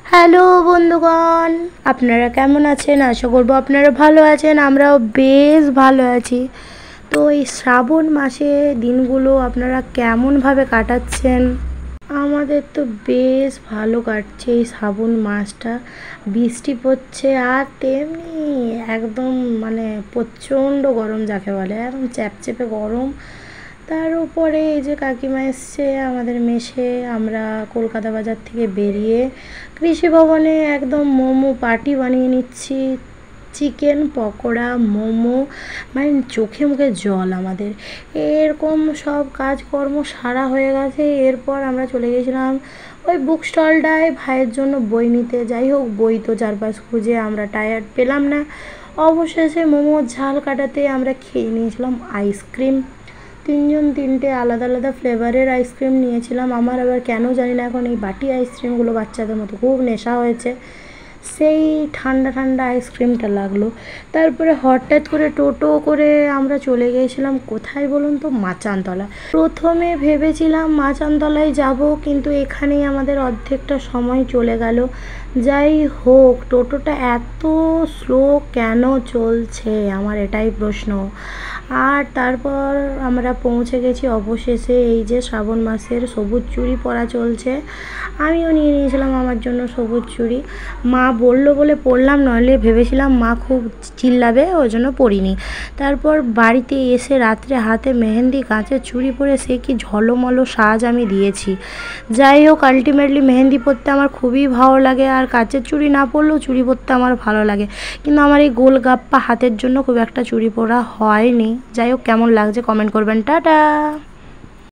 Hello বন্ধুগণ, আপনারা কেমন আছেন? আশা করব আপনারা ভালো আছেন। আমরাও বেশ ভালো আছি। তো এই শ্রাবণ মাসে দিনগুলো আপনারা কেমনভাবে কাটাচ্ছেন? আমাদের তো বেশ ভালো কাটছে এই শ্রাবণ মাসটা। বৃষ্টি পড়ছে আর তেমনি একদম প্রচণ্ড গরম যাকে বলে, একদম চ্যাপচ্যাপে গরম। তার উপরে এই যে কাকিমা এসছে আমাদের মেসে, আমরা কলকাতা বাজার থেকে বেরিয়ে কৃষি ভবনে একদম মোমো পার্টি বানিয়ে নিচ্ছি। চিকেন পকোড়া, মোমো, চোখে মুখে জল আমাদের। এরকম সব কাজকর্ম সারা হয়ে গেছে। এরপর আমরা চলে গেছিলাম ওই বুক স্টলটায় ভাইয়ের জন্য বই নিতে। যাই হোক, বই তো চারপাশ খুঁজে আমরা টায়ার্ড পেলাম না। অবশেষে মোমোর ঝাল কাটাতে আমরা খেয়ে নিয়েছিলাম আইসক্রিম। তিনজন তিনটে আলাদা আলাদা ফ্লেভারের আইসক্রিম নিয়েছিলাম। আমার আবার কেন জানি না এখন এই বাটি আইসক্রিমগুলো বাচ্চাদের মতো খুব নেশা হয়েছে। সেই ঠান্ডা ঠান্ডা আইসক্রিমটা লাগলো। তারপরে হঠাৎ করে টোটো করে আমরা চলে গিয়েছিলাম কোথায় বলুন তো? মাচানতলা। প্রথমে ভেবেছিলাম মাচানতলায় যাব, কিন্তু এখানেই আমাদের অর্ধেকটা সময় চলে গেল। যাই হোক, টোটোটা এত স্লো কেন চলছে আমার এটাই প্রশ্ন। আর তারপর আমরা পৌঁছে গেছি অবশেষে। এই যে শ্রাবণ মাসের সবুজ চুড়ি পরা চলছে, আমিও নিয়ে নিয়েছিলাম আমার জন্য সবুজ চুড়ি। মা বললো বলে পরলাম, নইলে ভেবেছিলাম মা খুব চিল্লাবে, ওই জন্য পরিনি। তারপর বাড়িতে এসে রাত্রে হাতে মেহেন্দি, কাঁচের চুড়ি পরে সে কি ঝলমলো সাজ আমি দিয়েছি। যাই হোক, আলটিমেটলি মেহেন্দি পরতে আমার খুবই ভালো লাগে, আর কাঁচের চুড়ি না পরলেও চুড়ি পরতে আমার ভালো লাগে। কিন্তু আমার এই গোলগাপ্পা হাতের জন্য খুব একটা চুড়ি পরা হয়নি। যাই হোক, কেমন লাগছে কমেন্ট করবেন। টাটা।